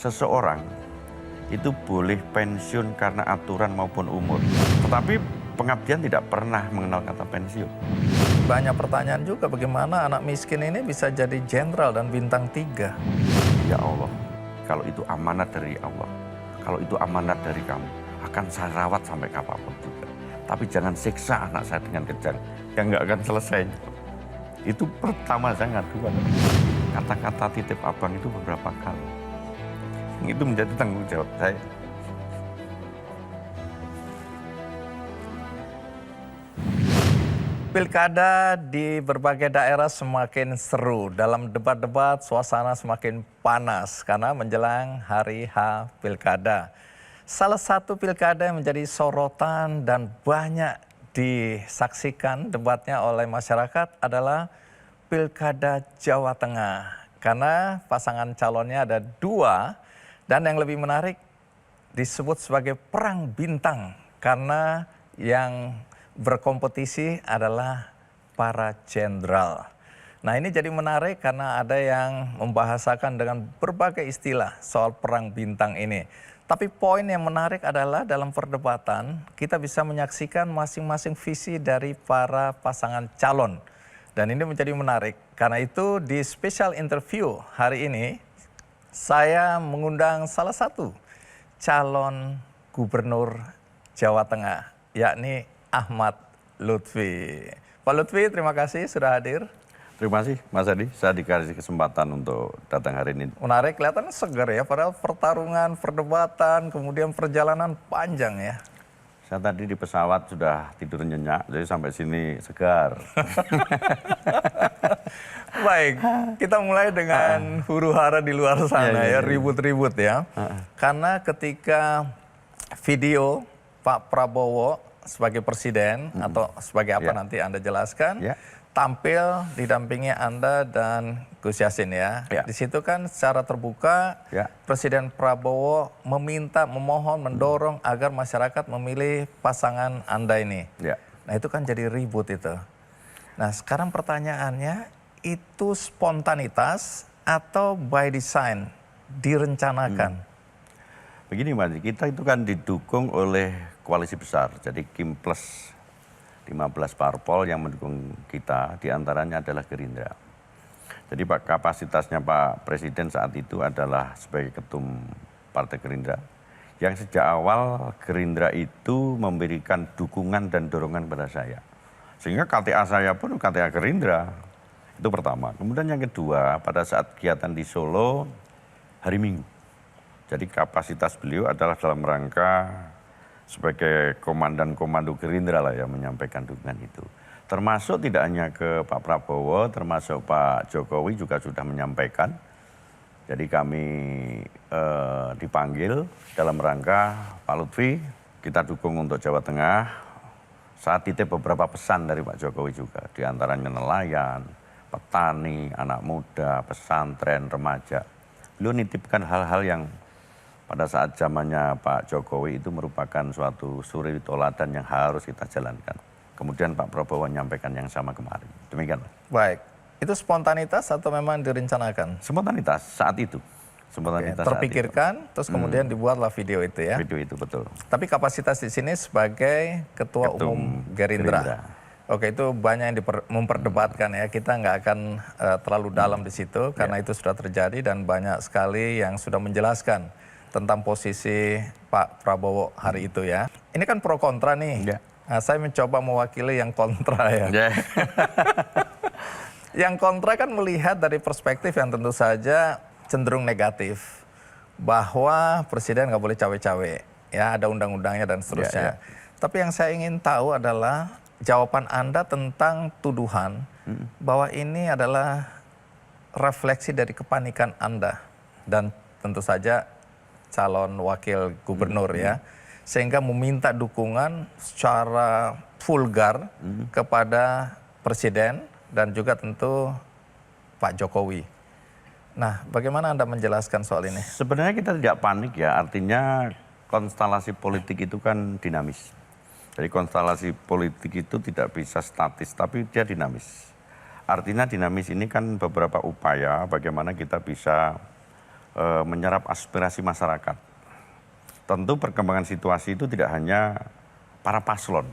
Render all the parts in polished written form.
seseorang itu boleh pensiun karena aturan maupun umur. Tetapi pengabdian tidak pernah mengenal kata pensiun. Banyak pertanyaan juga bagaimana anak miskin ini bisa jadi jenderal dan bintang 3. Ya Allah, kalau itu amanat dari Allah, kalau itu amanat dari kamu, akan saya rawat sampai kapanpun juga. Tapi jangan siksa anak saya dengan kejam, yang nggak akan selesai. Itu pertama saya ngadukan. Kata-kata titip abang itu beberapa kali. Itu menjadi tanggung jawab saya. Pilkada di berbagai daerah semakin seru. Dalam debat-debat, suasana semakin panas karena menjelang hari H Pilkada. Salah satu pilkada yang menjadi sorotan dan banyak disaksikan debatnya oleh masyarakat adalah Pilkada Jawa Tengah. Karena pasangan calonnya ada 2 dan yang lebih menarik disebut sebagai perang bintang karena yang berkompetisi adalah para jenderal. Nah, ini jadi menarik karena ada yang membahasakan dengan berbagai istilah soal perang bintang ini. Tapi poin yang menarik adalah dalam perdebatan kita bisa menyaksikan masing-masing visi dari para pasangan calon. Dan ini menjadi menarik. Karena itu di special interview hari ini saya mengundang salah satu calon gubernur Jawa Tengah, yakni Ahmad Lutfi. Pak Lutfi, terima kasih sudah hadir. Terima kasih Mas Adi, saya dikasih kesempatan untuk datang hari ini. Menarik, kelihatan segar ya, padahal pertarungan, perdebatan, kemudian perjalanan panjang ya. Saya tadi di pesawat sudah tidur nyenyak, jadi sampai sini segar. Baik, kita mulai dengan huru-hara di luar sana ya, ribut-ribut ya. Karena ketika video Pak Prabowo sebagai presiden atau sebagai apa nanti Anda jelaskan, tampil didampingi Anda dan Gus Yassin ya. Di situ kan secara terbuka Presiden Prabowo memohon, mendorong agar masyarakat memilih pasangan Anda ini. Nah, itu kan jadi ribut itu. Nah, sekarang pertanyaannya, itu spontanitas atau by design, direncanakan? Begini Mas, kita itu kan didukung oleh koalisi besar, jadi Kim Plus 15 parpol yang mendukung kita, diantaranya adalah Gerindra. Jadi kapasitasnya Pak Presiden saat itu adalah sebagai ketum Partai Gerindra, yang sejak awal Gerindra itu memberikan dukungan dan dorongan pada saya. Sehingga KTA saya pun KTA Gerindra, itu pertama. Kemudian yang kedua, pada saat kegiatan di Solo hari Minggu. Jadi kapasitas beliau adalah dalam rangka sebagai komandan komando Gerindra lah ya, menyampaikan dukungan itu. Termasuk tidak hanya ke Pak Prabowo, termasuk Pak Jokowi juga sudah menyampaikan. Jadi kami dipanggil dalam rangka Pak Lutfi, kita dukung untuk Jawa Tengah. Saat titip beberapa pesan dari Pak Jokowi juga, diantaranya nelayan, petani, anak muda, pesantren, remaja. Beliau nitipkan hal-hal yang pada saat zamannya Pak Jokowi itu merupakan suatu suri toladan yang harus kita jalankan. Kemudian Pak Prabowo menyampaikan yang sama kemarin. Demikian. Baik, itu spontanitas atau memang direncanakan? Spontanitas saat itu. Spontanitas terpikirkan, saat itu. Terus kemudian dibuatlah video itu ya? Video itu, betul. Tapi kapasitas di sini sebagai Ketua Umum Gerindra. Oke, itu banyak yang memperdebatkan ya. Kita nggak akan terlalu dalam di situ karena itu sudah terjadi dan banyak sekali yang sudah menjelaskan tentang posisi Pak Prabowo hari itu ya. Ini kan pro kontra nih. Nah, saya mencoba mewakili yang kontra ya. Yang kontra kan melihat dari perspektif yang tentu saja cenderung negatif. Bahwa presiden nggak boleh cawe-cawe. Ya, ada undang-undangnya dan seterusnya. Tapi yang saya ingin tahu adalah jawaban Anda tentang tuduhan bahwa ini adalah refleksi dari kepanikan Anda. Dan tentu saja calon wakil gubernur ya, sehingga meminta dukungan secara vulgar kepada Presiden dan juga tentu Pak Jokowi. Nah, bagaimana Anda menjelaskan soal ini? Sebenarnya kita tidak panik ya, artinya konstelasi politik itu kan dinamis. Jadi konstelasi politik itu tidak bisa statis, tapi dia dinamis. Artinya dinamis ini kan beberapa upaya bagaimana kita bisa menyerap aspirasi masyarakat. Tentu perkembangan situasi itu tidak hanya para paslon,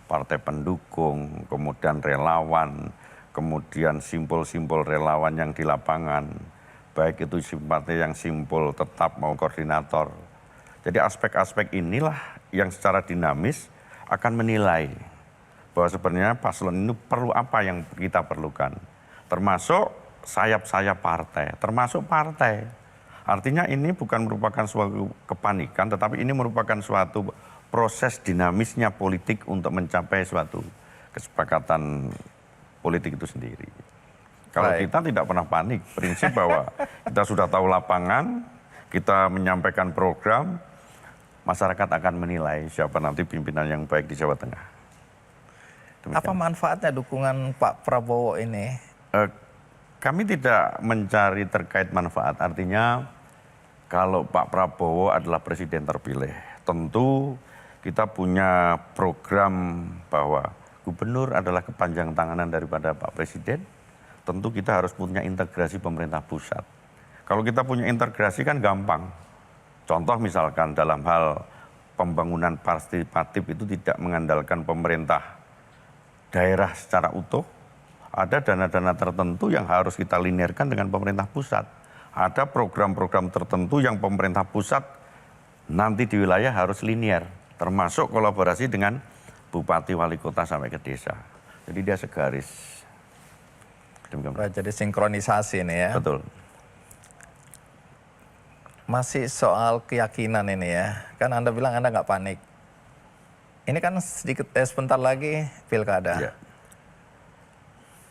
partai pendukung, kemudian relawan, kemudian simpul-simpul relawan yang di lapangan, baik itu simpati yang simpul tetap mau koordinator. Jadi aspek-aspek inilah yang secara dinamis akan menilai bahwa sebenarnya paslon ini perlu apa yang kita perlukan. Termasuk sayap-sayap partai, termasuk partai. Artinya ini bukan merupakan suatu kepanikan, tetapi ini merupakan suatu proses dinamisnya politik untuk mencapai suatu kesepakatan politik itu sendiri. Kalau kita tidak pernah panik, prinsip bahwa kita sudah tahu lapangan, kita menyampaikan program, masyarakat akan menilai siapa nanti pimpinan yang baik di Jawa Tengah. Demikian. Apa manfaatnya dukungan Pak Prabowo ini? Kami tidak mencari terkait manfaat, artinya kalau Pak Prabowo adalah presiden terpilih, tentu kita punya program bahwa gubernur adalah kepanjang tanganan daripada Pak Presiden, tentu kita harus punya integrasi pemerintah pusat. Kalau kita punya integrasi kan gampang. Contoh misalkan dalam hal pembangunan partisipatif itu tidak mengandalkan pemerintah daerah secara utuh, ada dana-dana tertentu yang harus kita linearkan dengan pemerintah pusat. Ada program-program tertentu yang pemerintah pusat nanti di wilayah harus linear, termasuk kolaborasi dengan bupati, wali kota sampai ke desa. Jadi dia segaris. Jadi sinkronisasi ini ya. Betul. Masih soal keyakinan ini ya. Kan Anda bilang Anda nggak panik. Ini kan sebentar lagi pilkada. Ya.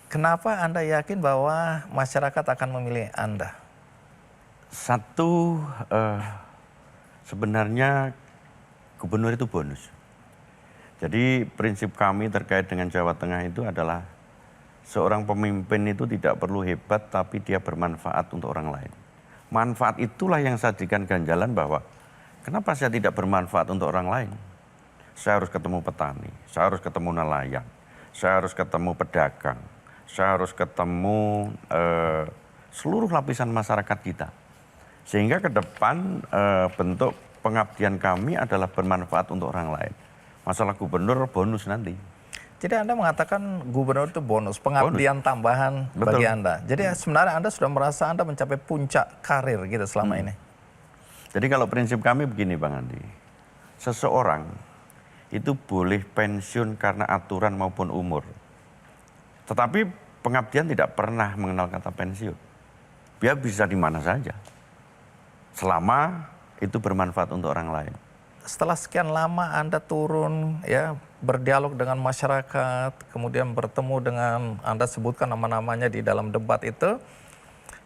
Kenapa Anda yakin bahwa masyarakat akan memilih Anda? Satu, sebenarnya gubernur itu bonus. Jadi prinsip kami terkait dengan Jawa Tengah itu adalah seorang pemimpin itu tidak perlu hebat tapi dia bermanfaat untuk orang lain. Manfaat itulah yang saya jadikan ganjalan bahwa kenapa saya tidak bermanfaat untuk orang lain. Saya harus ketemu petani, saya harus ketemu nelayan, saya harus ketemu pedagang, saya harus ketemu seluruh lapisan masyarakat kita. Sehingga ke depan bentuk pengabdian kami adalah bermanfaat untuk orang lain. Masalah gubernur bonus nanti. Jadi Anda mengatakan gubernur itu bonus, pengabdian tambahan bagi Anda. Jadi sebenarnya Anda sudah merasa Anda mencapai puncak karir gitu selama ini. Jadi kalau prinsip kami begini Bang Andi, seseorang itu boleh pensiun karena aturan maupun umur. Tetapi pengabdian tidak pernah mengenal kata pensiun. Dia bisa di mana saja. Selama itu bermanfaat untuk orang lain. Setelah sekian lama Anda turun ya berdialog dengan masyarakat, kemudian bertemu dengan Anda sebutkan nama-namanya di dalam debat itu.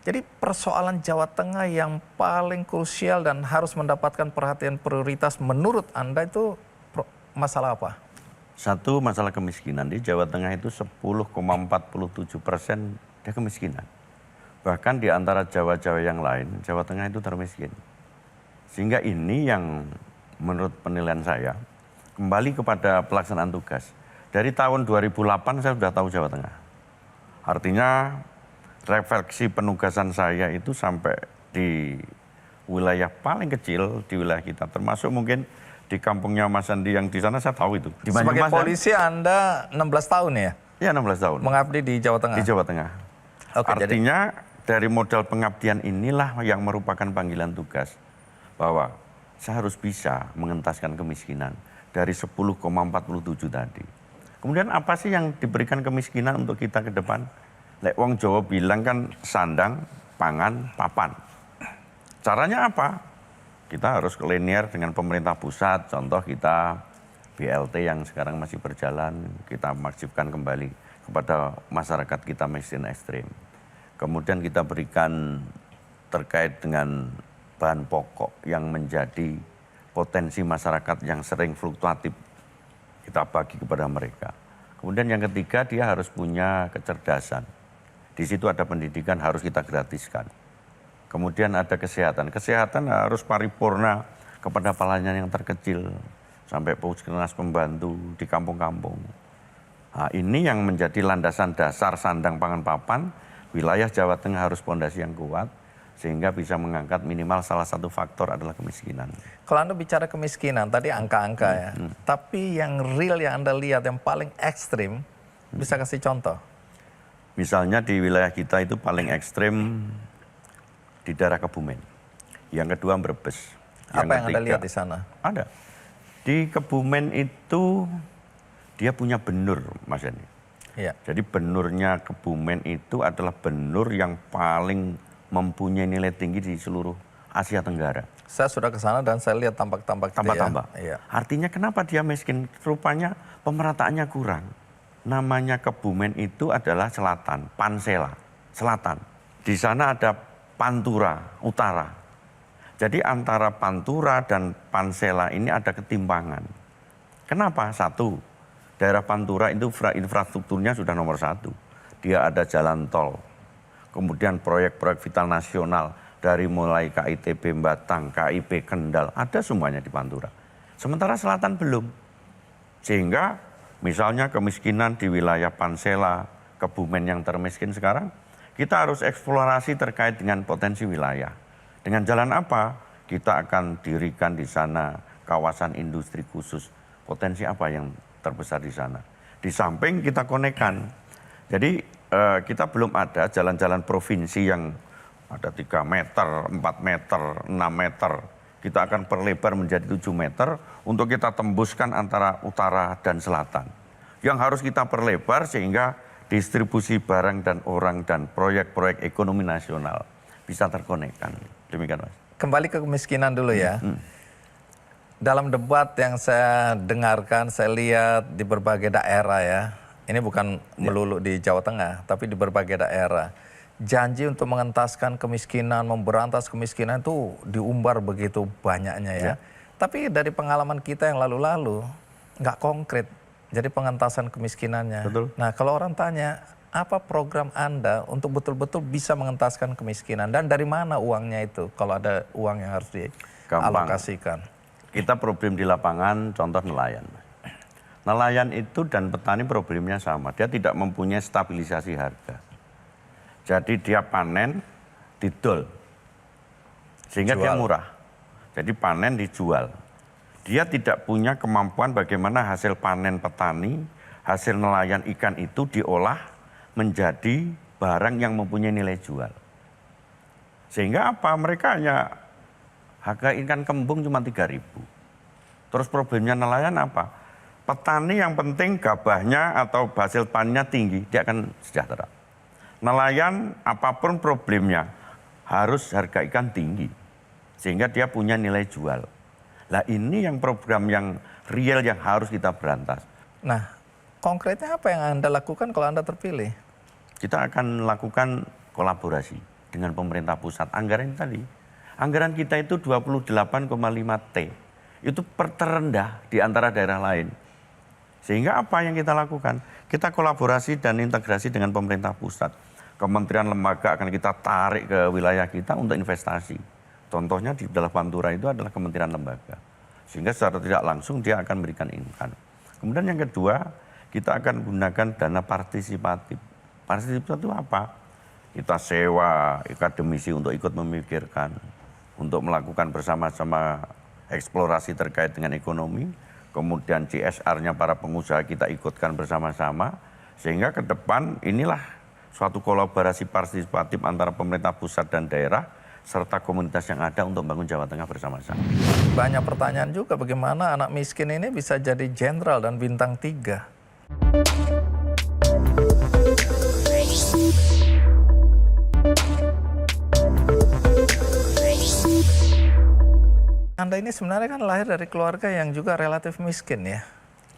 Jadi persoalan Jawa Tengah yang paling krusial dan harus mendapatkan perhatian prioritas menurut Anda itu masalah apa? Satu, masalah kemiskinan. Di Jawa Tengah itu 10,47% dia kemiskinan. Bahkan di antara Jawa-Jawa yang lain, Jawa Tengah itu termiskin. Sehingga ini yang menurut penilaian saya, kembali kepada pelaksanaan tugas. Dari tahun 2008 saya sudah tahu Jawa Tengah. Artinya refleksi penugasan saya itu sampai di wilayah paling kecil di wilayah kita. Termasuk mungkin di kampungnya Mas Andi yang di sana saya tahu itu. Di Sebagai polisi Anda 16 tahun ya? Iya 16 tahun. Mengabdi di Jawa Tengah? Di Jawa Tengah. Oke, artinya dari modal pengabdian inilah yang merupakan panggilan tugas. Bahwa saya harus bisa mengentaskan kemiskinan dari 10,47 tadi. Kemudian apa sih yang diberikan kemiskinan untuk kita ke depan? Lek wong Jawa bilang kan sandang, pangan, papan. Caranya apa? Kita harus linear dengan pemerintah pusat. Contoh kita BLT yang sekarang masih berjalan, kita masifkan kembali kepada masyarakat kita miskin ekstrim. Kemudian kita berikan terkait dengan bahan pokok yang menjadi potensi masyarakat yang sering fluktuatif, kita bagi kepada mereka. Kemudian yang ketiga, dia harus punya kecerdasan. Di situ ada pendidikan harus kita gratiskan. Kemudian ada kesehatan. Kesehatan harus paripurna kepada pelayanan yang terkecil sampai puskesmas pembantu di kampung-kampung. Nah, ini yang menjadi landasan dasar sandang pangan papan. Wilayah Jawa Tengah harus fondasi yang kuat. sehingga bisa mengangkat minimal salah satu faktor adalah kemiskinan. Kalau Anda bicara kemiskinan, tadi angka-angka ya. Tapi yang real yang Anda lihat yang paling ekstrim, bisa kasih contoh? Misalnya di wilayah kita itu paling ekstrim di daerah Kebumen. Yang kedua Brebes. Apa yang Anda lihat di sana? Ada. Di Kebumen itu dia punya benur, Mas Yani. Iya. Jadi benurnya Kebumen itu adalah benur yang paling mempunyai nilai tinggi di seluruh Asia Tenggara. Saya sudah ke sana dan saya lihat tambak-tambak itu ya. Tambak-tambak. Iya. Artinya kenapa dia miskin? Rupanya pemerataannya kurang. Namanya Kebumen itu adalah selatan, Pansela, selatan. Di sana ada Pantura, utara. Jadi antara Pantura dan Pansela ini ada ketimpangan. Kenapa? Satu, daerah Pantura itu infrastrukturnya sudah nomor satu. Dia ada jalan tol. Kemudian proyek-proyek vital nasional dari mulai KITB Batang, KIP Kendal, ada semuanya di Pantura. Sementara selatan belum. Sehingga misalnya kemiskinan di wilayah Pansela, Kebumen yang termiskin sekarang, kita harus eksplorasi terkait dengan potensi wilayah. Dengan jalan apa? Kita akan dirikan di sana kawasan industri khusus. Potensi apa yang terbesar di sana? Di samping kita konekkan. Jadi kita belum ada jalan-jalan provinsi yang ada 3 meter, 4 meter, 6 meter. Kita akan perlebar menjadi 7 meter untuk kita tembuskan antara utara dan selatan. Yang harus kita perlebar sehingga distribusi barang dan orang dan proyek-proyek ekonomi nasional bisa terkonekkan. Demikian, Mas. Kembali ke kemiskinan dulu ya. Dalam debat yang saya dengarkan, saya lihat di berbagai daerah ya. Ini bukan melulu di Jawa Tengah, tapi di berbagai daerah. Janji untuk mengentaskan kemiskinan, memberantas kemiskinan itu diumbar begitu banyaknya ya. Tapi dari pengalaman kita yang lalu-lalu, nggak konkret. Jadi pengentasan kemiskinannya. Betul. Nah kalau orang tanya, apa program Anda untuk betul-betul bisa mengentaskan kemiskinan? Dan dari mana uangnya itu, kalau ada uang yang harus dialokasikan? Kita problem di lapangan, contoh nelayan. Nelayan itu dan petani problemnya sama, dia tidak mempunyai stabilisasi harga. Jadi dia panen, didol, sehingga dia murah. Jadi panen dijual. Dia tidak punya kemampuan bagaimana hasil panen petani, hasil nelayan ikan itu diolah menjadi barang yang mempunyai nilai jual. Sehingga apa? Mereka hanya harga ikan kembung cuma 3.000. Terus problemnya nelayan apa? Petani yang penting gabahnya atau hasil panennya tinggi, dia akan sejahtera. Nelayan apapun problemnya harus harga ikan tinggi sehingga dia punya nilai jual. Nah ini yang program yang real yang harus kita berantas. Nah konkretnya apa yang Anda lakukan kalau Anda terpilih? Kita akan lakukan kolaborasi dengan pemerintah pusat. Anggaran tadi, anggaran kita itu 28,5 T. Itu terendah di antara daerah lain. Sehingga apa yang kita lakukan? Kita kolaborasi dan integrasi dengan pemerintah pusat. Kementerian lembaga akan kita tarik ke wilayah kita untuk investasi. Contohnya di dalam Pantura itu adalah kementerian lembaga. Sehingga secara tidak langsung dia akan memberikan income. Kemudian yang kedua, kita akan gunakan dana partisipatif. Partisipatif itu apa? Kita sewa akademisi untuk ikut memikirkan, untuk melakukan bersama-sama eksplorasi terkait dengan ekonomi. Kemudian CSR-nya para pengusaha kita ikutkan bersama-sama. Sehingga ke depan inilah suatu kolaborasi partisipatif antara pemerintah pusat dan daerah serta komunitas yang ada untuk membangun Jawa Tengah bersama-sama. Banyak pertanyaan juga bagaimana anak miskin ini bisa jadi jenderal dan bintang 3. Anda ini sebenarnya kan lahir dari keluarga yang juga relatif miskin ya?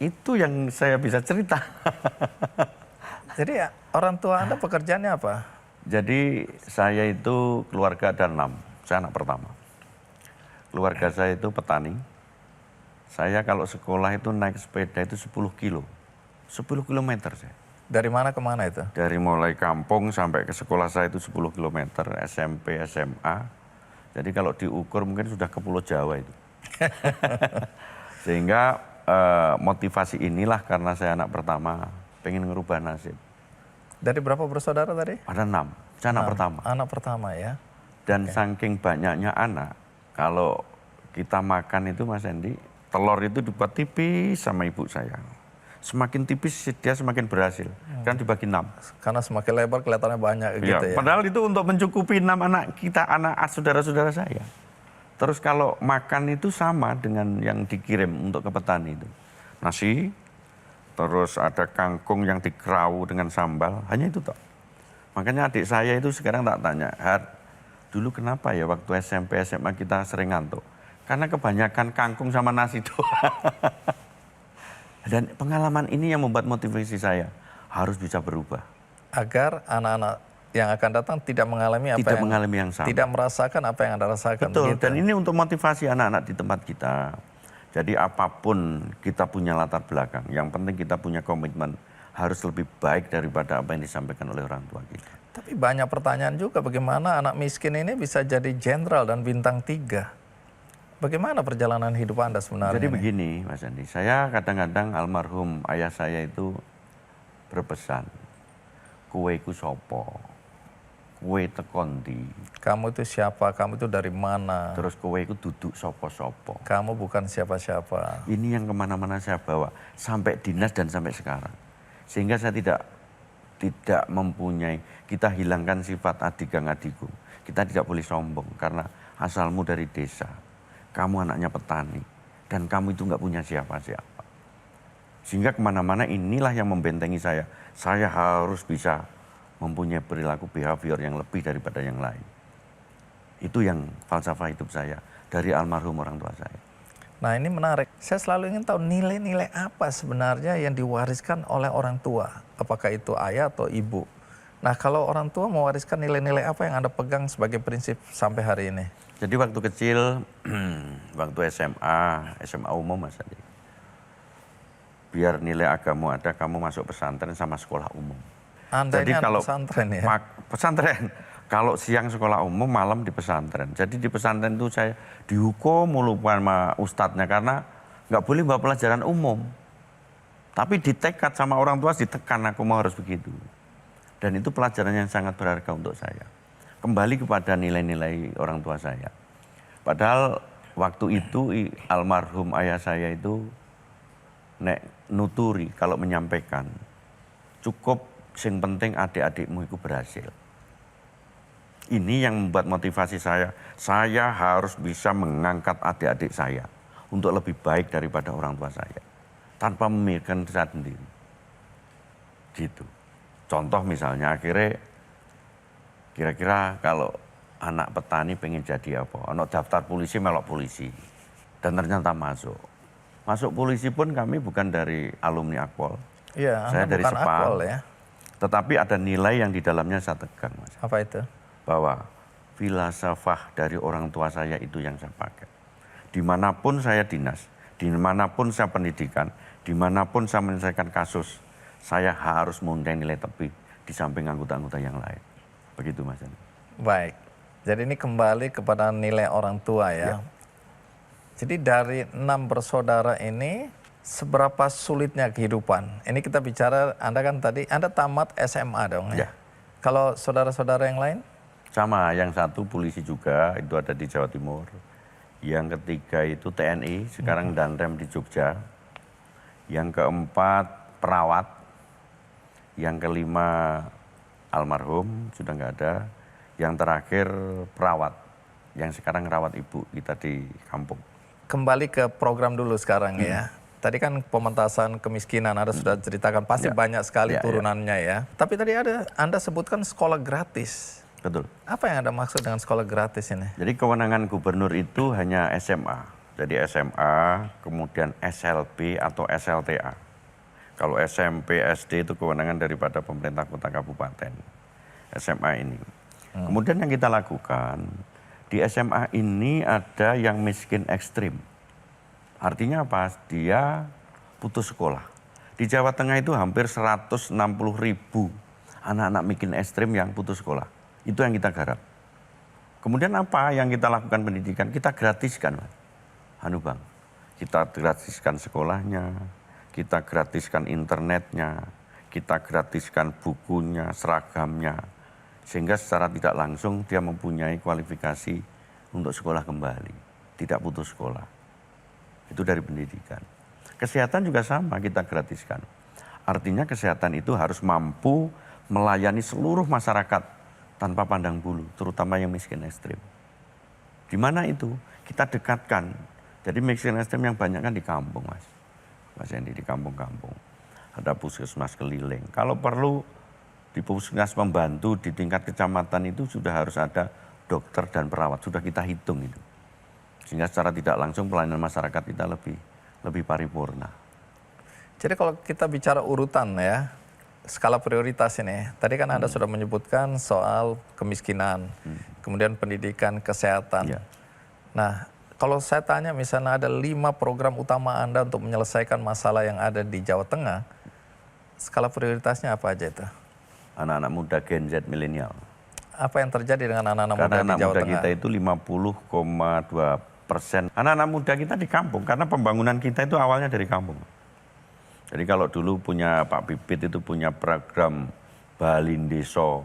Itu yang saya bisa cerita. Jadi orang tua Anda pekerjaannya apa? Jadi saya itu keluarga ada 6, saya anak pertama. Keluarga saya itu petani. Saya kalau sekolah itu naik sepeda itu 10 kilo. 10 kilometer saya. Dari mana ke mana itu? Dari mulai kampung sampai ke sekolah saya itu 10 kilometer, SMP, SMA. Jadi kalau diukur mungkin sudah ke Pulau Jawa itu. Sehingga motivasi inilah karena saya anak pertama, pengen ngerubah nasib. Dari berapa bersaudara tadi? Ada 6, saya anak pertama. Anak pertama ya. Dan saking banyaknya anak, kalau kita makan itu Mas Hendy, telur itu dibuat tipis sama ibu saya. Semakin tipis dia semakin berhasil, kan dibagi 6. Karena semakin lebar kelihatannya banyak gitu ya. Padahal itu untuk mencukupi 6 anak kita, anak saudara-saudara saya. Terus kalau makan itu sama dengan yang dikirim untuk ke petani itu. Nasi, terus ada kangkung yang dikerau dengan sambal, hanya itu toh. Makanya adik saya itu sekarang tak tanya, Har, dulu kenapa ya waktu SMP, SMA kita sering ngantuk? Karena kebanyakan kangkung sama nasi doang. Dan pengalaman ini yang membuat motivasi saya harus bisa berubah. Agar anak-anak yang akan datang tidak mengalami yang sama. Tidak merasakan apa yang Anda rasakan. Betul, begitu. dan ini untuk motivasi anak-anak di tempat kita. Jadi apapun kita punya latar belakang, yang penting kita punya komitmen harus lebih baik daripada apa yang disampaikan oleh orang tua kita. Tapi banyak pertanyaan juga bagaimana anak miskin ini bisa jadi jenderal dan bintang 3. Bagaimana perjalanan hidup Anda sebenarnya? Jadi begini Mas Andi, saya kadang-kadang almarhum ayah saya itu berpesan, kue ku sopo, kue tekondi. Kamu itu siapa? Kamu itu dari mana? Terus kue ku duduk sopo-sopo. Kamu bukan siapa-siapa. Ini yang kemana-mana saya bawa, sampai dinas dan sampai sekarang. Sehingga saya tidak mempunyai, kita hilangkan sifat adigang adiku. Kita tidak boleh sombong, karena asalmu dari desa. Kamu anaknya petani, dan kamu itu nggak punya siapa-siapa. Sehingga kemana-mana inilah yang membentengi saya. Saya harus bisa mempunyai perilaku behavior yang lebih daripada yang lain. Itu yang falsafah hidup saya dari almarhum orang tua saya. Nah ini menarik, saya selalu ingin tahu nilai-nilai apa sebenarnya yang diwariskan oleh orang tua. Apakah itu ayah atau ibu. Nah kalau orang tua mewariskan nilai-nilai apa yang Anda pegang sebagai prinsip sampai hari ini? Jadi waktu kecil, waktu SMA umum Mas Adi. Biar nilai agama ada, kamu masuk pesantren sama sekolah umum. Anda Jadi ini kalau pesantren ya? Pesantren, kalau siang sekolah umum, malam di pesantren. Jadi di pesantren itu saya dihukum mulu sama ustadznya karena nggak boleh bawa pelajaran umum. Tapi ditekat sama orang tua, ditekan aku mau harus begitu. Dan itu pelajaran yang sangat berharga untuk saya. Kembali kepada nilai-nilai orang tua saya. Padahal waktu itu almarhum ayah saya itu nek nuturi kalau menyampaikan cukup sing penting adik-adikmu itu berhasil. Ini yang membuat motivasi saya harus bisa mengangkat adik-adik saya untuk lebih baik daripada orang tua saya tanpa memikirkan saya sendiri. Gitu. Contoh misalnya akhirnya kira-kira kalau anak petani pengen jadi apa? Anak daftar polisi, melok polisi. Dan ternyata masuk. Masuk polisi pun kami bukan dari alumni Akpol. Iya, saya dari bukan Sepang. Akpol ya. Tetapi ada nilai yang di dalamnya saya tegang, Mas. Apa itu? Bahwa filsafah dari orang tua saya itu yang saya pakai. Dimanapun saya dinas, dimanapun saya pendidikan, dimanapun saya menyelesaikan kasus, saya harus mempunyai nilai lebih di samping anggota-anggota yang lain. Begitu Mas. Baik, jadi ini kembali kepada nilai orang tua ya. Jadi dari 6 bersaudara ini, seberapa sulitnya kehidupan? Ini kita bicara, Anda kan tadi, Anda tamat SMA dong ya? Kalau saudara-saudara yang lain? Sama, yang satu polisi juga, itu ada di Jawa Timur. Yang ketiga itu TNI, sekarang Danrem di Jogja. Yang keempat perawat. Yang kelima almarhum, sudah nggak ada. Yang terakhir perawat, yang sekarang rawat ibu kita di kampung. Kembali ke program dulu sekarang ya. Tadi kan pementasan kemiskinan Anda sudah ceritakan, pasti banyak sekali turunannya ya. Tapi tadi Anda sebutkan sekolah gratis. Betul. Apa yang Anda maksud dengan sekolah gratis ini? Jadi kewenangan gubernur itu hanya SMA. Jadi SMA, kemudian SLB atau SLTA. Kalau SMP, SD itu kewenangan daripada pemerintah kota kabupaten. SMA ini. Kemudian yang kita lakukan, di SMA ini ada yang miskin ekstrim. Artinya apa? Dia putus sekolah. Di Jawa Tengah itu hampir 160.000 anak-anak miskin ekstrim yang putus sekolah. Itu yang kita garap. Kemudian apa yang kita lakukan pendidikan? Kita gratiskan, Mas. Bang. Kita gratiskan sekolahnya, kita gratiskan internetnya, kita gratiskan bukunya, seragamnya. Sehingga secara tidak langsung dia mempunyai kualifikasi untuk sekolah kembali, tidak putus sekolah. Itu dari pendidikan. Kesehatan juga sama, kita gratiskan. Artinya kesehatan itu harus mampu melayani seluruh masyarakat tanpa pandang bulu, terutama yang miskin ekstrim. Di mana itu? Kita dekatkan. Jadi miskin ekstrim yang banyak kan di kampung, Mas Hendy, di kampung-kampung. Ada puskesmas keliling. Kalau perlu di puskesmas pembantu di tingkat kecamatan itu sudah harus ada dokter dan perawat, sudah kita hitung itu. Sehingga secara tidak langsung pelayanan masyarakat kita lebih paripurna. Jadi kalau kita bicara urutan ya, skala prioritas ini, tadi kan Anda sudah menyebutkan soal kemiskinan, kemudian pendidikan, kesehatan. Ya. Nah, kalau saya tanya misalnya ada 5 program utama Anda untuk menyelesaikan masalah yang ada di Jawa Tengah, skala prioritasnya apa aja itu? Anak-anak muda Gen Z milenial. Apa yang terjadi dengan anak-anak muda Karena di anak Jawa muda Tengah? kita itu 50,2%. Anak-anak muda kita di kampung, karena pembangunan kita itu awalnya dari kampung. Jadi kalau dulu punya Pak Bibit itu punya program Balin Desa,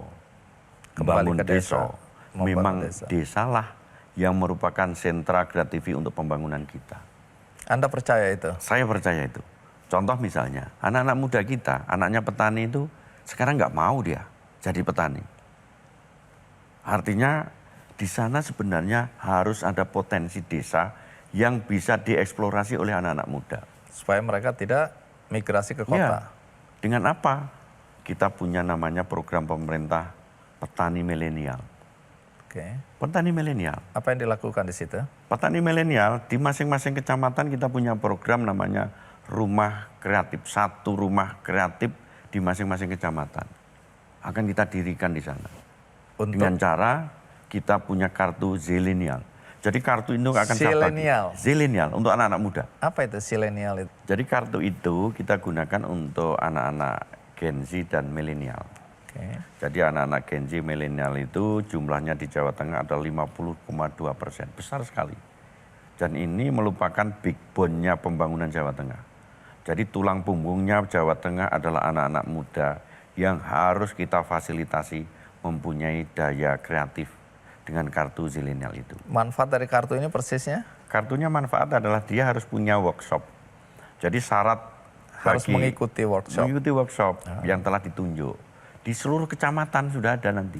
Kembali Bangun ke desa, Desa. membangun Memang desa. desalah yang merupakan sentra kreatif untuk pembangunan kita. Anda percaya itu? Saya percaya itu. Contoh misalnya, anak-anak muda kita, anaknya petani itu sekarang nggak mau dia jadi petani. Artinya di sana sebenarnya harus ada potensi desa yang bisa dieksplorasi oleh anak-anak muda. Supaya mereka tidak migrasi ke kota. Ya, dengan apa? Kita punya namanya program pemerintah petani milenial. Oke. Petani milenial. Apa yang dilakukan di situ? Petani milenial di masing-masing kecamatan kita punya program namanya rumah kreatif. Satu rumah kreatif di masing-masing kecamatan. Akan kita dirikan di sana. Dengan cara kita punya kartu zilenial. Jadi kartu itu akan Zilenial. Zilenial untuk anak-anak muda. Apa itu zilenial itu? Jadi kartu itu kita gunakan untuk anak-anak Gen Z dan milenial. Oke. Jadi anak-anak Gen Z milenial itu jumlahnya di Jawa Tengah ada 50,2%. Besar sekali. Dan ini merupakan big bone-nya pembangunan Jawa Tengah. Jadi tulang punggungnya Jawa Tengah adalah anak-anak muda yang harus kita fasilitasi mempunyai daya kreatif dengan kartu zilenial itu. Manfaat dari kartu ini persisnya? Kartunya manfaat adalah dia harus punya workshop. Jadi syarat Harus bagi mengikuti workshop. yang telah ditunjuk. Di seluruh kecamatan sudah ada nanti.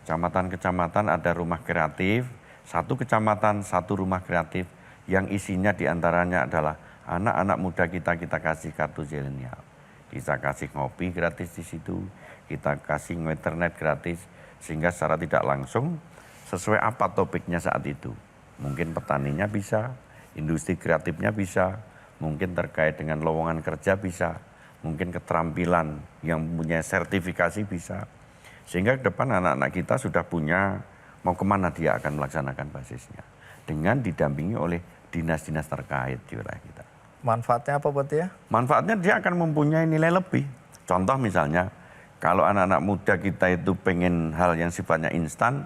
Kecamatan-kecamatan ada rumah kreatif, satu kecamatan satu rumah kreatif yang isinya diantaranya adalah anak-anak muda kita kasih kartu zilenial. Kita kasih ngopi gratis di situ, kita kasih internet gratis, sehingga secara tidak langsung sesuai apa topiknya saat itu. Mungkin petaninya bisa, industri kreatifnya bisa, mungkin terkait dengan lowongan kerja bisa, mungkin keterampilan yang punya sertifikasi bisa. Sehingga ke depan anak-anak kita sudah punya mau kemana dia akan melaksanakan basisnya. Dengan didampingi oleh dinas-dinas terkait di wilayah kita. Manfaatnya apa buat dia? Manfaatnya dia akan mempunyai nilai lebih. Contoh misalnya, kalau anak-anak muda kita itu pengen hal yang sifatnya instan,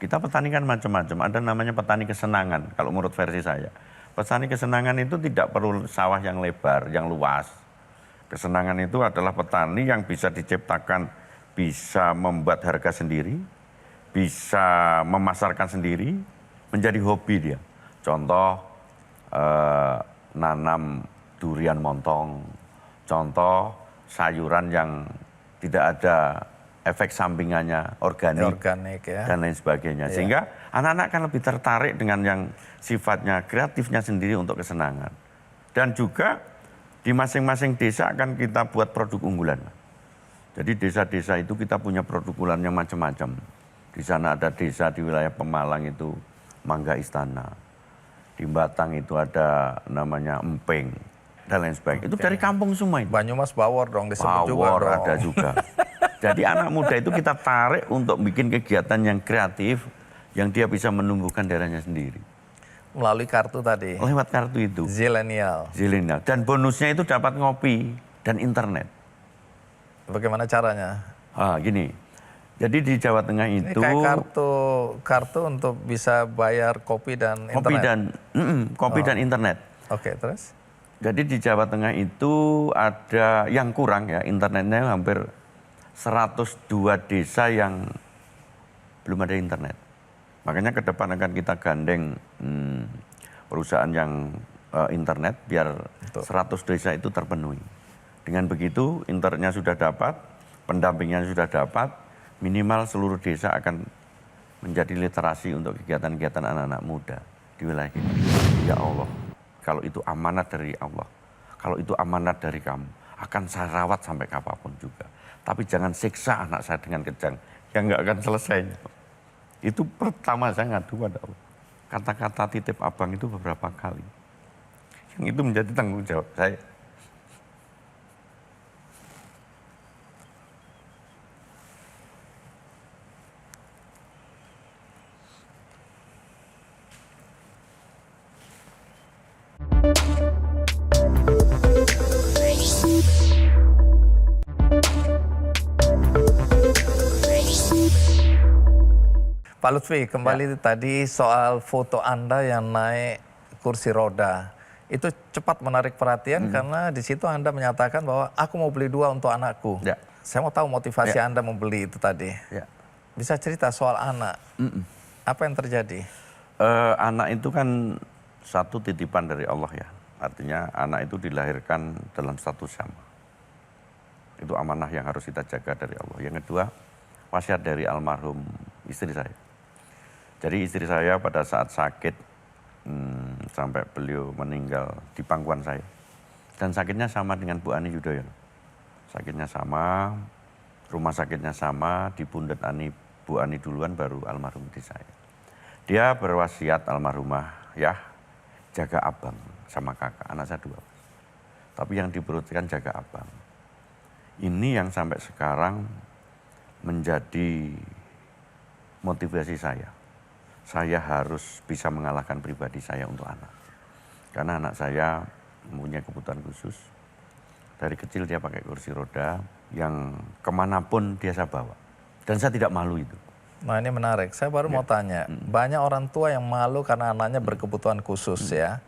kita petani kan macam-macam. Ada namanya petani kesenangan, kalau menurut versi saya. Petani kesenangan itu tidak perlu sawah yang lebar, yang luas. Kesenangan itu adalah petani yang bisa diciptakan, bisa membuat harga sendiri, bisa memasarkan sendiri, menjadi hobi dia. Contoh, nanam durian montong, contoh sayuran yang tidak ada efek sampingannya, organik ya. dan lain sebagainya. Ya. Sehingga anak-anak akan lebih tertarik dengan yang sifatnya kreatifnya sendiri untuk kesenangan. Dan juga di masing-masing desa akan kita buat produk unggulan. Jadi desa-desa itu kita punya produk unggulannya macam-macam. Di sana ada desa di wilayah Pemalang itu Mangga Istana. Di Batang itu ada namanya Empeng dan lain sebagainya. Itu dari kampung semua itu. Banyumas Bawor dong disebut juga Bawor dong. ada juga. Jadi anak muda itu kita tarik untuk bikin kegiatan yang kreatif yang dia bisa menumbuhkan daerahnya sendiri. Melalui kartu tadi. Lewat kartu itu. Zilenial. Zilenial. Dan bonusnya itu dapat ngopi dan internet. Bagaimana caranya? Gini. Jadi di Jawa Tengah itu Ini kayak kartu untuk bisa bayar kopi dan internet. Kopi dan internet. Oke, terus? Jadi di Jawa Tengah itu ada yang kurang ya, internetnya hampir 102 desa yang belum ada internet. Makanya ke depan akan kita gandeng perusahaan yang internet biar 100 desa itu terpenuhi. Dengan begitu internetnya sudah dapat, pendampingan sudah dapat, minimal seluruh desa akan menjadi literasi untuk kegiatan-kegiatan anak-anak muda di wilayah kita. Ya Allah, kalau itu amanat dari Allah, kalau itu amanat dari kamu, akan saya rawat sampai kapanpun juga. Tapi jangan siksa anak saya dengan kejang, yang nggak akan selesai. Itu pertama saya ngadu pada Allah. Kata-kata titip abang itu beberapa kali. Yang itu menjadi tanggung jawab saya. Pak Lutfi, kembali tadi soal foto Anda yang naik kursi roda. Itu cepat menarik perhatian karena di situ Anda menyatakan bahwa aku mau beli 2 untuk anakku. Ya. Saya mau tahu motivasi Anda membeli itu tadi. Ya. Bisa cerita soal anak. Apa yang terjadi? Anak itu kan satu titipan dari Allah ya. Artinya anak itu dilahirkan dalam status sama. Itu amanah yang harus kita jaga dari Allah. Yang kedua, wasiat dari almarhum istri saya. Jadi istri saya pada saat sakit sampai beliau meninggal di pangkuan saya. Dan sakitnya sama dengan Bu Ani Yudhoyono. Sakitnya sama, rumah sakitnya sama, di pundet Bu Ani duluan baru almarhum di saya. Dia berwasiat almarhumah, ya jaga abang sama kakak, anak saya 2. Tapi yang diperutkan jaga abang. Ini yang sampai sekarang menjadi motivasi saya. Saya harus bisa mengalahkan pribadi saya untuk anak. Karena anak saya mempunyai kebutuhan khusus. Dari kecil dia pakai kursi roda, yang kemanapun dia saya bawa. Dan saya tidak malu itu. Nah ini menarik, saya baru mau tanya. Banyak orang tua yang malu karena anaknya berkebutuhan khusus ya.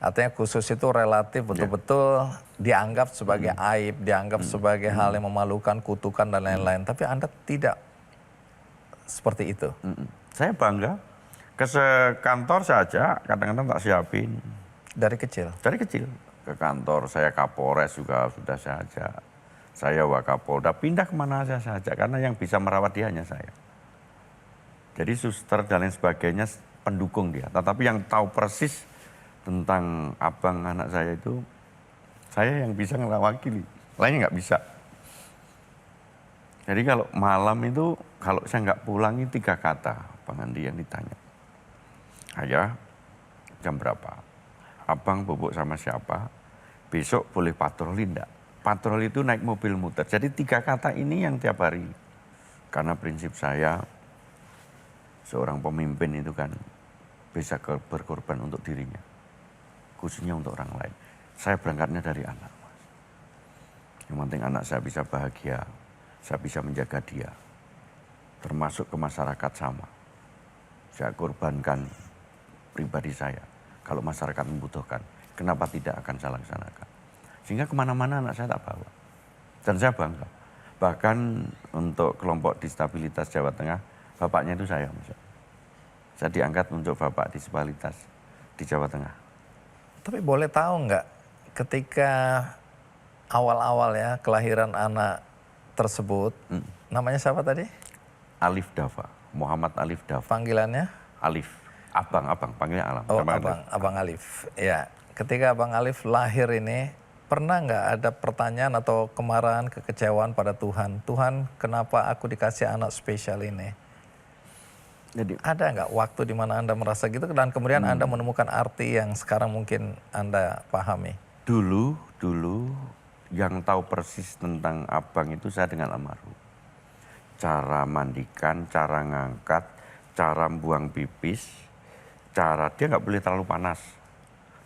Artinya khusus itu relatif betul-betul dianggap sebagai aib, dianggap sebagai hal yang memalukan, kutukan dan lain-lain. Tapi Anda tidak seperti itu. Saya bangga. Ke kantor saja kadang-kadang tak siapin. Dari kecil? Dari kecil. Ke kantor saya Kapolres juga sudah saya ajak. Saya Wakapolda, pindah kemana saja. Karena yang bisa merawat dia hanya saya. Jadi suster dan lain sebagainya pendukung dia. Tetapi yang tahu persis tentang abang anak saya itu, saya yang bisa ngelawakili. Lainnya nggak bisa. Jadi kalau malam itu, kalau saya nggak pulangi 3 kata, Bang Andi yang ditanya. Ayah, jam berapa? Abang bobok sama siapa? Besok boleh patroli enggak? Patroli itu naik mobil muter. Jadi 3 kata ini yang tiap hari. Karena prinsip saya, seorang pemimpin itu kan bisa berkorban untuk dirinya. Khususnya untuk orang lain. Saya berangkatnya dari anak. Yang penting anak saya bisa bahagia. Saya bisa menjaga dia. Termasuk ke masyarakat sama. Saya korbankan pribadi saya. Kalau masyarakat membutuhkan, kenapa tidak akan saya laksanakan. Sehingga kemana-mana anak saya tak bawa. Dan saya bangga. Bahkan untuk kelompok disabilitas Jawa Tengah, bapaknya itu saya. Saya diangkat untuk bapak disabilitas di Jawa Tengah. Tapi boleh tahu nggak ketika awal-awal ya kelahiran anak tersebut, namanya siapa tadi? Alif Dava, Muhammad Alif Dava. Panggilannya? Alif, abang, panggilnya Alam. Oh, abang Alif. Ya, ketika Abang Alif lahir ini, pernah nggak ada pertanyaan atau kemarahan, kekecewaan pada Tuhan? Tuhan, kenapa aku dikasih anak spesial ini? Jadi, ada nggak waktu di mana Anda merasa gitu dan kemudian Anda menemukan arti yang sekarang mungkin Anda pahami? Dulu yang tahu persis tentang abang itu saya dengan almarhum. Cara mandikan, cara ngangkat, cara buang pipis, dia nggak boleh terlalu panas,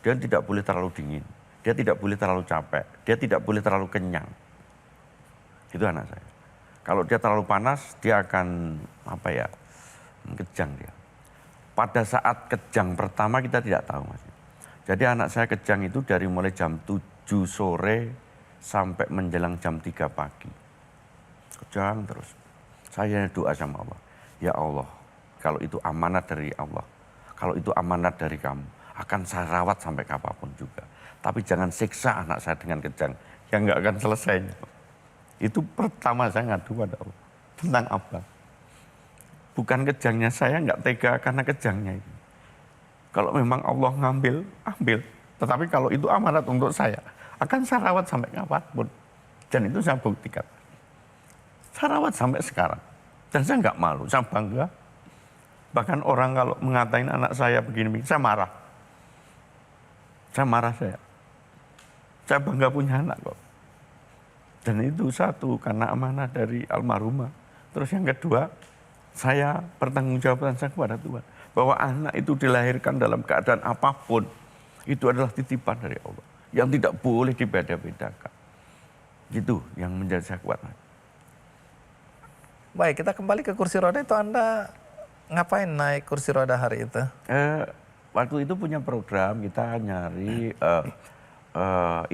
dia tidak boleh terlalu dingin, dia tidak boleh terlalu capek, dia tidak boleh terlalu kenyang. Itu anak saya. Kalau dia terlalu panas, dia akan kejang dia. Pada saat kejang pertama kita tidak tahu, Mas. Jadi anak saya kejang itu dari mulai jam 7 sore sampai menjelang jam 3 pagi. Kejang terus. Saya doa sama Allah. Ya Allah, kalau itu amanat dari Allah, kalau itu amanat dari kamu, akan saya rawat sampai kapanpun juga. Tapi jangan siksa anak saya dengan kejang, yang nggak akan selesai. Itu pertama saya ngadu pada Allah. Tentang Abang. Bukan kejangnya saya nggak tega karena kejangnya itu. Kalau memang Allah ngambil, ambil. Tetapi kalau itu amanat untuk saya, akan saya rawat sampai kapanpun. Dan itu saya buktikan. Saya rawat sampai sekarang. Dan saya nggak malu, saya bangga. Bahkan orang kalau mengatain anak saya begini, saya marah. Saya marah saya. Saya bangga punya anak kok. Dan itu satu, karena amanah dari almarhumah. Terus yang kedua, saya pertanggungjawaban saya kepada Tuhan. Bahwa anak itu dilahirkan dalam keadaan apapun, itu adalah titipan dari Allah. Yang tidak boleh dibeda-bedakan. Gitu yang menjadi saya kuat. Baik, kita kembali ke kursi roda. Itu Anda ngapain naik kursi roda hari itu? Waktu itu punya program, kita nyari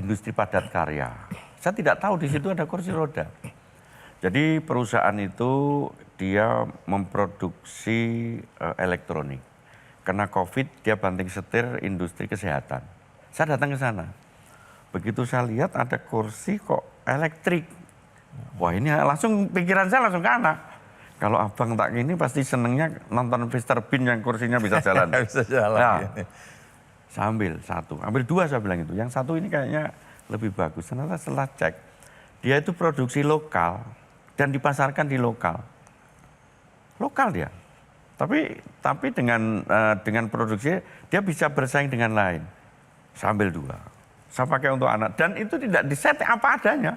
industri padat karya. Saya tidak tahu di situ ada kursi roda. Jadi perusahaan itu dia memproduksi elektronik. Karena COVID dia banting setir industri kesehatan. Saya datang ke sana. Begitu saya lihat ada kursi kok elektrik. Wah ini langsung pikiran saya langsung ke anak. Kalau abang tak gini pasti senengnya nonton Mr. Bean yang kursinya bisa jalan. Bisa jalan. Nah, saya ambil satu, ambil dua saya bilang itu. Yang satu ini kayaknya lebih bagus. Ternyata setelah cek, dia itu produksi lokal dan dipasarkan di lokal. Lokal dia. Tapi dengan produksi dia bisa bersaing dengan lain. Saya ambil dua. Saya pakai untuk anak dan itu tidak diset apa adanya.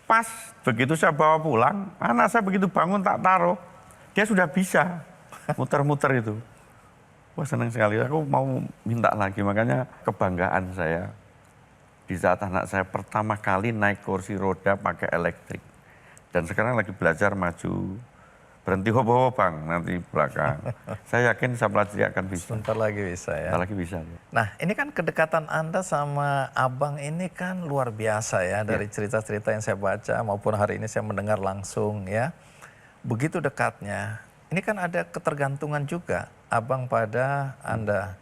Pas begitu saya bawa pulang, anak saya begitu bangun tak taruh, dia sudah bisa muter-muter itu. Wah senang sekali, aku mau minta lagi, makanya kebanggaan saya di saat anak saya pertama kali naik kursi roda pakai elektrik. Dan sekarang lagi belajar maju, berhenti hobo bang nanti belakang. Saya yakin saya pelajari akan bisa. Sebentar lagi bisa ya. Sebentar lagi bisa. Nah ini kan kedekatan Anda sama abang ini kan luar biasa ya. Dari cerita-cerita yang saya baca maupun hari ini saya mendengar langsung ya. Begitu dekatnya. Ini kan ada ketergantungan juga abang pada Anda.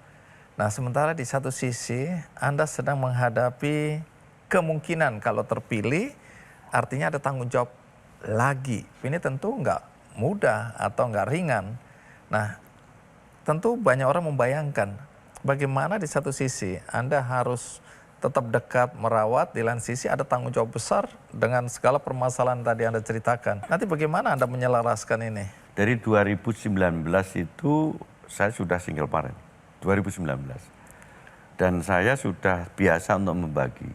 Nah sementara di satu sisi Anda sedang menghadapi kemungkinan kalau terpilih artinya ada tanggung jawab lagi. Ini tentu nggak mudah atau nggak ringan. Nah, tentu banyak orang membayangkan bagaimana di satu sisi Anda harus tetap dekat merawat, di lain sisi ada tanggung jawab besar dengan segala permasalahan tadi Anda ceritakan. Nanti bagaimana Anda menyelaraskan ini? Dari 2019 itu saya sudah single parent, 2019. Dan saya sudah biasa untuk membagi.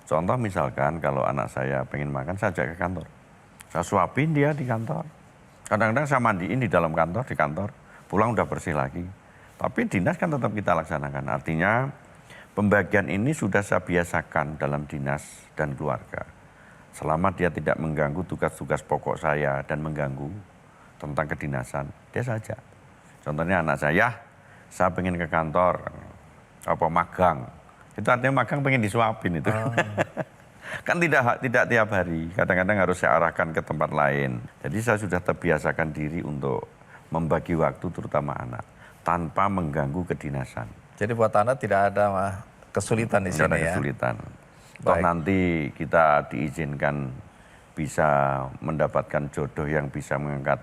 Contoh misalkan kalau anak saya pengen makan, saya ajak ke kantor. Saya suapin dia di kantor. Kadang-kadang saya mandiin di dalam kantor, di kantor. Pulang udah bersih lagi. Tapi dinas kan tetap kita laksanakan. Artinya pembagian ini sudah saya biasakan dalam dinas dan keluarga. Selama dia tidak mengganggu tugas-tugas pokok saya dan mengganggu tentang kedinasan, dia saja. Contohnya anak saya pengen ke kantor, magang. Itu artinya magang pengen disuapin itu. Kan tidak tiap hari, kadang-kadang harus saya arahkan ke tempat lain. Jadi saya sudah terbiasakan diri untuk membagi waktu terutama anak, tanpa mengganggu kedinasan. Jadi buat Anda tidak ada kesulitan di sini ya? Tidak ada kesulitan. Toh nanti kita diizinkan bisa mendapatkan jodoh yang bisa mengangkat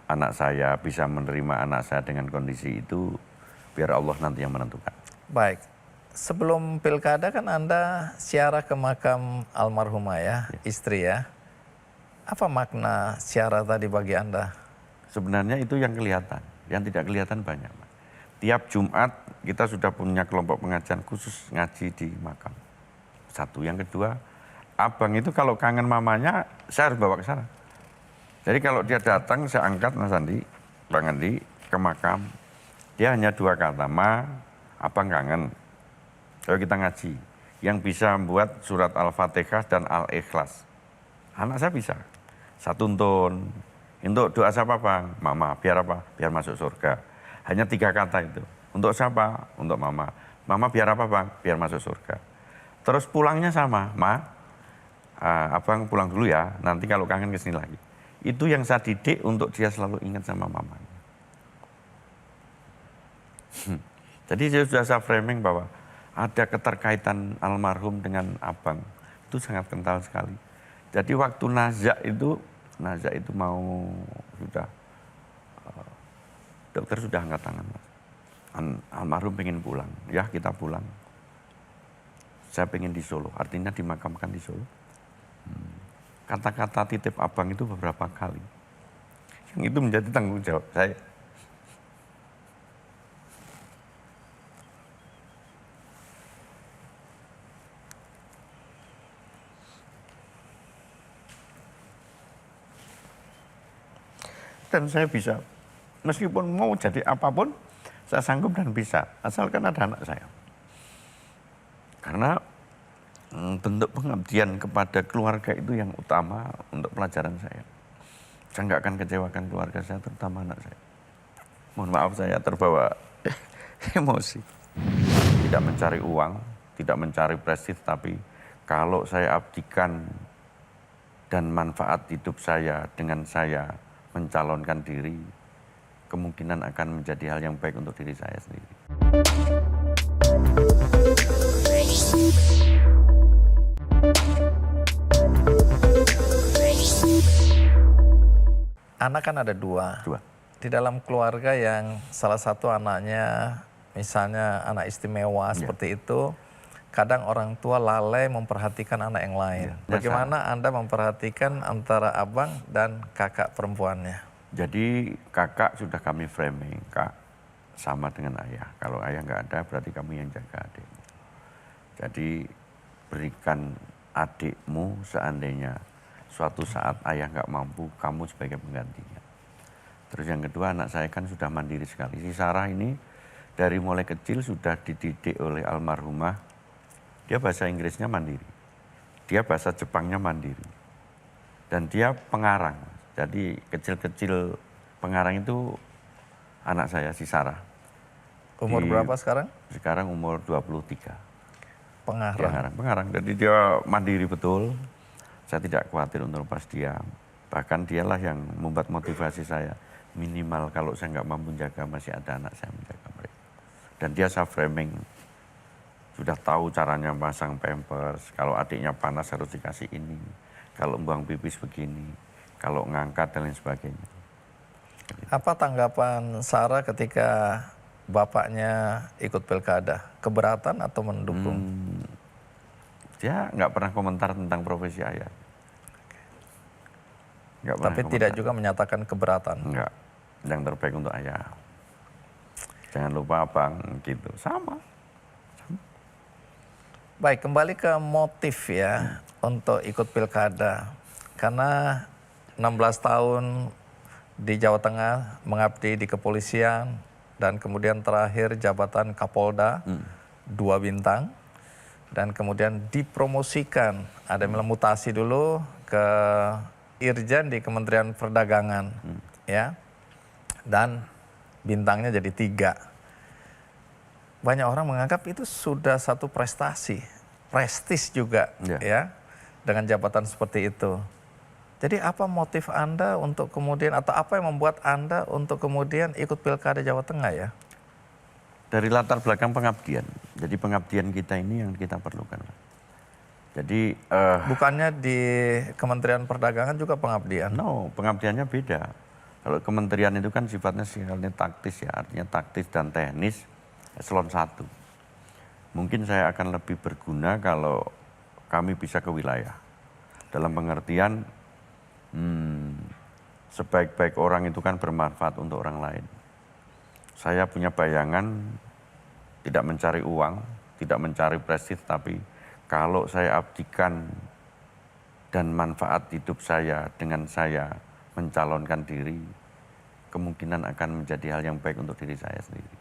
anak saya, bisa menerima anak saya dengan kondisi itu, biar Allah nanti yang menentukan. Baik. Sebelum pilkada kan Anda ziarah ke makam almarhumah ya, istri ya. Apa makna ziarah tadi bagi Anda? Sebenarnya itu yang kelihatan, yang tidak kelihatan banyak. Tiap Jumat kita sudah punya kelompok pengajian khusus ngaji di makam. Satu, yang kedua, abang itu kalau kangen mamanya, saya harus bawa ke sana. Jadi kalau dia datang, saya angkat Mas Andi, Bang Andi ke makam. Dia hanya dua kata, Ma, abang kangen. Kalau kita ngaji, yang bisa membuat surat Al-Fatihah dan Al-Ikhlas. Anak saya bisa. Saya tuntun. Untuk doa siapa bang? Mama, biar apa? Biar masuk surga. Hanya 3 kata itu. Untuk siapa? Untuk mama. Mama biar apa bang? Biar masuk surga. Terus pulangnya sama, Ma, abang pulang dulu ya, nanti kalau kangen kesini lagi. Itu yang saya didik untuk dia selalu ingat sama mamanya. Jadi saya framing bahwa ada keterkaitan almarhum dengan abang, itu sangat kental sekali. Jadi waktu Nazak itu mau sudah, dokter sudah angkat tangan, Mas. Almarhum pengen pulang, ya kita pulang. Saya pengen di Solo, artinya dimakamkan di Solo. Kata-kata titip abang itu beberapa kali. Yang itu menjadi tanggung jawab saya. Dan saya bisa, meskipun mau jadi apapun, saya sanggup dan bisa, asalkan ada anak saya. Karena bentuk pengabdian kepada keluarga itu yang utama untuk pelajaran saya. Saya nggak akan kecewakan keluarga saya, terutama anak saya. Mohon maaf saya terbawa emosi. Tidak mencari uang, tidak mencari prestis, tapi kalau saya abdikan dan manfaat hidup saya dengan saya mencalonkan diri, kemungkinan akan menjadi hal yang baik untuk diri saya sendiri. Anak kan ada dua. Dua. Di dalam keluarga yang salah satu anaknya misalnya anak istimewa seperti itu, kadang orang tua lalai memperhatikan anak yang lain. Bagaimana Anda memperhatikan antara abang dan kakak perempuannya? Jadi kakak sudah kami framing, Kak sama dengan ayah. Kalau ayah nggak ada berarti kamu yang jaga adikmu. Jadi berikan adikmu seandainya suatu saat ayah nggak mampu, kamu sebagai penggantinya. Terus yang kedua, anak saya kan sudah mandiri sekali. Si Sarah ini dari mulai kecil sudah dididik oleh almarhumah. Dia bahasa Inggrisnya mandiri. Dia bahasa Jepangnya mandiri. Dan dia pengarang. Jadi kecil-kecil pengarang itu anak saya, si Sarah. Umur berapa sekarang? Sekarang umur 23. Pengarang. Jadi dia mandiri betul. Saya tidak khawatir untuk lepas dia. Bahkan dialah yang membuat motivasi saya. Minimal kalau saya nggak mampu jaga, masih ada anak saya menjaga mereka. Dan dia saya framing. Sudah tahu caranya pasang pampers. Kalau adiknya panas harus dikasih ini. Kalau buang pipis begini. Kalau ngangkat dan lain sebagainya. Apa tanggapan Sarah ketika bapaknya ikut pilkada? Keberatan atau mendukung? Dia nggak pernah komentar tentang profesi ayah. Tapi tidak juga menyatakan keberatan? Enggak. Yang terbaik untuk ayah. Jangan lupa abang, gitu. Sama. Baik, kembali ke motif ya untuk ikut pilkada. Karena 16 tahun di Jawa Tengah mengabdi di kepolisian dan kemudian terakhir jabatan Kapolda 2 bintang dan kemudian dipromosikan, ada mutasi dulu ke Irjen di Kementerian Perdagangan ya, dan bintangnya jadi 3. Banyak orang menganggap itu sudah satu prestasi, prestis juga ya dengan jabatan seperti itu. Jadi apa motif Anda untuk kemudian, atau apa yang membuat Anda untuk kemudian ikut Pilkada Jawa Tengah ya? Dari latar belakang pengabdian. Jadi pengabdian kita ini yang kita perlukan. Jadi bukannya di Kementerian Perdagangan juga pengabdian? No, pengabdiannya beda. Kalau kementerian itu kan sifatnya taktis ya, artinya taktis dan teknis eselon 1. Mungkin saya akan lebih berguna kalau kami bisa ke wilayah. Dalam pengertian sebaik-baik orang itu kan bermanfaat untuk orang lain. Saya punya bayangan tidak mencari uang, tidak mencari prestis, tapi kalau saya abdikan dan manfaat hidup saya dengan saya mencalonkan diri, kemungkinan akan menjadi hal yang baik untuk diri saya sendiri.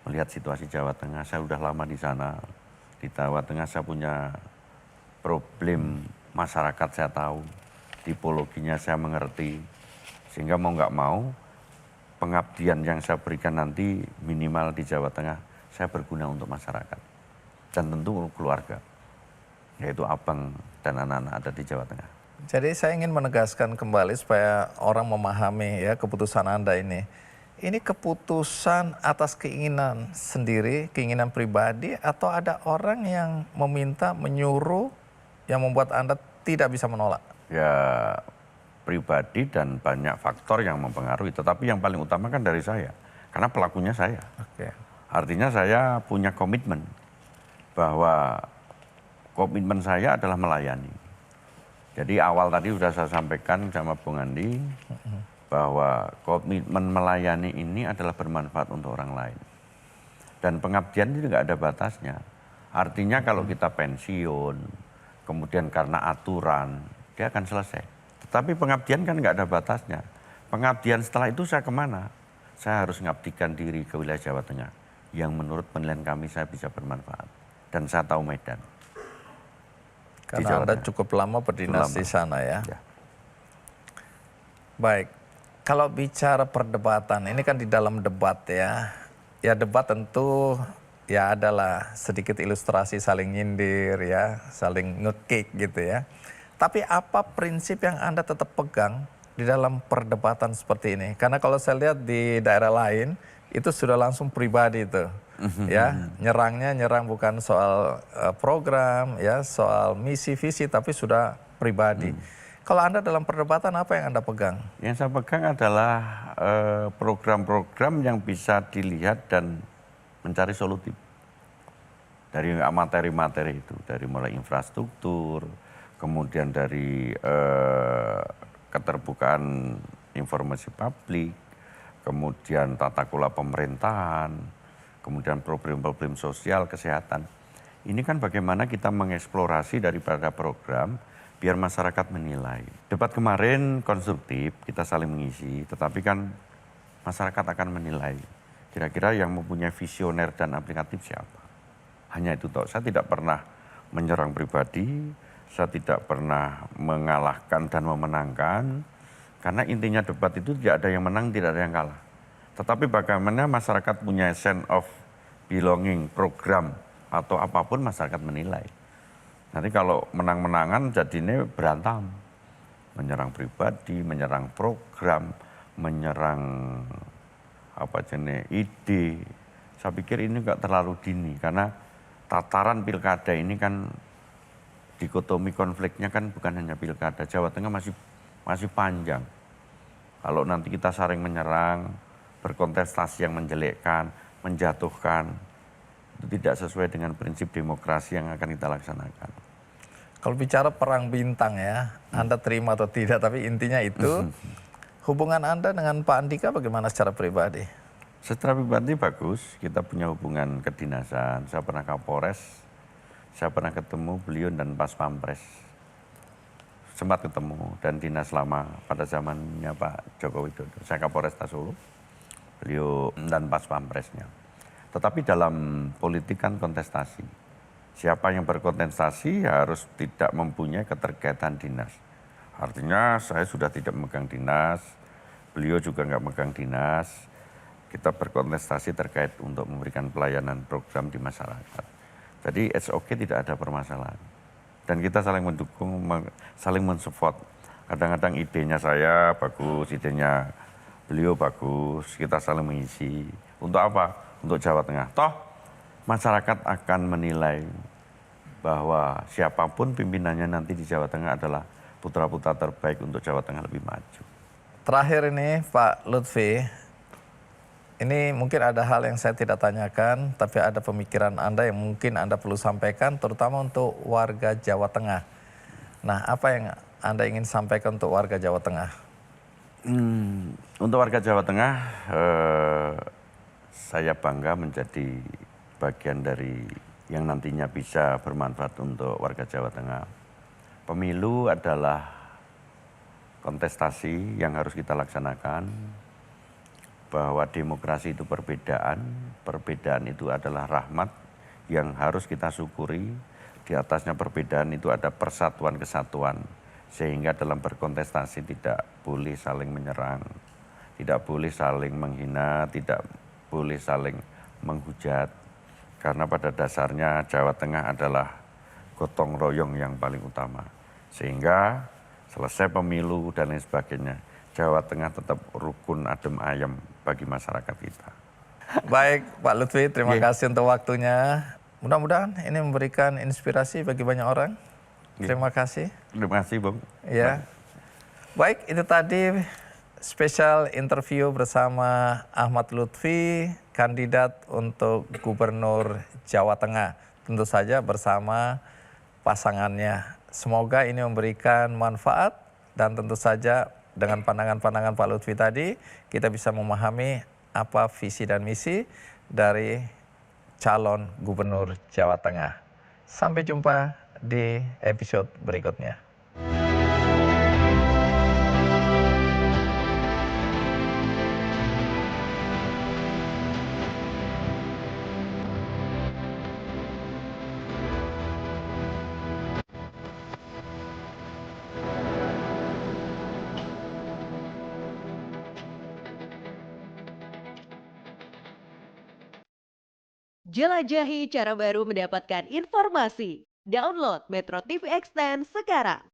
Melihat situasi Jawa Tengah, saya sudah lama di sana. Di Jawa Tengah saya punya problem masyarakat, saya tahu. Tipologinya saya mengerti. Sehingga mau nggak mau, pengabdian yang saya berikan nanti minimal di Jawa Tengah, saya berguna untuk masyarakat. Dan tentu keluarga. yaitu abang dan anak-anak ada di Jawa Tengah. Jadi saya ingin menegaskan kembali supaya orang memahami ya keputusan Anda ini. Ini keputusan atas keinginan sendiri, keinginan pribadi, atau ada orang yang meminta, menyuruh, yang membuat Anda tidak bisa menolak? Ya pribadi dan banyak faktor yang mempengaruhi, tetapi yang paling utama kan dari saya, karena pelakunya saya. Oke. Artinya saya punya komitmen bahwa komitmen saya adalah melayani. Jadi awal tadi sudah saya sampaikan sama Bung Andi bahwa komitmen melayani ini adalah bermanfaat untuk orang lain. Dan pengabdian itu nggak ada batasnya. Artinya kalau kita pensiun, kemudian karena aturan, dia akan selesai. Tetapi pengabdian kan nggak ada batasnya. Pengabdian setelah itu saya kemana? Saya harus mengabdikan diri ke wilayah Jawa Tengah yang menurut penilaian kami saya bisa bermanfaat. Dan saya tahu Medan. Karena Anda cukup lama berdinas di sana ya. Baik, kalau bicara perdebatan, ini kan di dalam debat ya. Ya debat tentu ya adalah sedikit ilustrasi saling nyindir ya, saling ngekick gitu ya. Tapi apa prinsip yang Anda tetap pegang di dalam perdebatan seperti ini? Karena kalau saya lihat di daerah lain, itu sudah langsung pribadi itu. Ya, nyerang bukan soal program, ya, soal misi visi, tapi sudah pribadi. Kalau Anda dalam perdebatan apa yang Anda pegang? Yang saya pegang adalah program-program yang bisa dilihat dan mencari solutif dari materi-materi itu, dari mulai infrastruktur, kemudian dari keterbukaan informasi publik, kemudian tata kelola pemerintahan, kemudian problem-problem sosial, kesehatan. Ini kan bagaimana kita mengeksplorasi daripada program biar masyarakat menilai. Debat kemarin konstruktif, kita saling mengisi, tetapi kan masyarakat akan menilai. Kira-kira yang mempunyai visioner dan aplikatif siapa. Hanya itu toh, saya tidak pernah menyerang pribadi, saya tidak pernah mengalahkan dan memenangkan, karena intinya debat itu tidak ada yang menang, tidak ada yang kalah. Tetapi bagaimana masyarakat punya sense of belonging, program, atau apapun masyarakat menilai. Nanti kalau menang-menangan jadinya berantam. Menyerang pribadi, menyerang program, menyerang ide. Saya pikir ini enggak terlalu dini, karena tataran pilkada ini kan dikotomi konfliknya kan bukan hanya pilkada. Jawa Tengah masih panjang. Kalau nanti kita saling menyerang, berkontestasi yang menjelekkan, menjatuhkan, itu tidak sesuai dengan prinsip demokrasi yang akan kita laksanakan. Kalau bicara perang bintang ya, Anda terima atau tidak, tapi intinya itu, hubungan Anda dengan Pak Andika bagaimana secara pribadi? Secara pribadi bagus, kita punya hubungan kedinasan, saya pernah Kapolres, saya pernah ketemu beliau dan Pas Pampres. Sempat ketemu dan dinas lama pada zamannya Pak Joko Widodo. Saya Kapolres Solo. Beliau dan Pas Pampresnya. Tetapi dalam politik kan kontestasi. Siapa yang berkontestasi harus tidak mempunyai keterkaitan dinas. Artinya saya sudah tidak memegang dinas, beliau juga nggak memegang dinas. Kita berkontestasi terkait untuk memberikan pelayanan program di masyarakat. Jadi it's okay, tidak ada permasalahan. Dan kita saling mendukung, saling mensupport. Kadang-kadang idenya saya bagus, idenya beliau bagus, kita saling mengisi. Untuk apa? Untuk Jawa Tengah. Toh masyarakat akan menilai bahwa siapapun pimpinannya nanti di Jawa Tengah adalah putra-putra terbaik untuk Jawa Tengah lebih maju. Terakhir ini Pak Lutfi, ini mungkin ada hal yang saya tidak tanyakan, tapi ada pemikiran Anda yang mungkin Anda perlu sampaikan, terutama untuk warga Jawa Tengah. Nah, apa yang Anda ingin sampaikan untuk warga Jawa Tengah? Untuk warga Jawa Tengah, saya bangga menjadi bagian dari yang nantinya bisa bermanfaat untuk warga Jawa Tengah. Pemilu adalah kontestasi yang harus kita laksanakan, bahwa demokrasi itu perbedaan, perbedaan itu adalah rahmat yang harus kita syukuri. Di atasnya perbedaan itu ada persatuan kesatuan. Sehingga dalam berkontestasi tidak boleh saling menyerang, tidak boleh saling menghina, tidak boleh saling menghujat. Karena pada dasarnya Jawa Tengah adalah gotong royong yang paling utama. Sehingga selesai pemilu dan lain sebagainya, Jawa Tengah tetap rukun adem ayem bagi masyarakat kita. Baik Pak Lutfi, terima kasih untuk waktunya. Mudah-mudahan ini memberikan inspirasi bagi banyak orang. Terima kasih. Terima kasih, Bung. Ya. Baik, itu tadi spesial interview bersama Ahmad Lutfi, kandidat untuk Gubernur Jawa Tengah. Tentu saja bersama pasangannya. Semoga ini memberikan manfaat dan tentu saja dengan pandangan-pandangan Pak Lutfi tadi, kita bisa memahami apa visi dan misi dari calon Gubernur Jawa Tengah. Sampai jumpa di episode berikutnya. Jelajahi cara baru mendapatkan informasi. Download Metro TV Extend sekarang.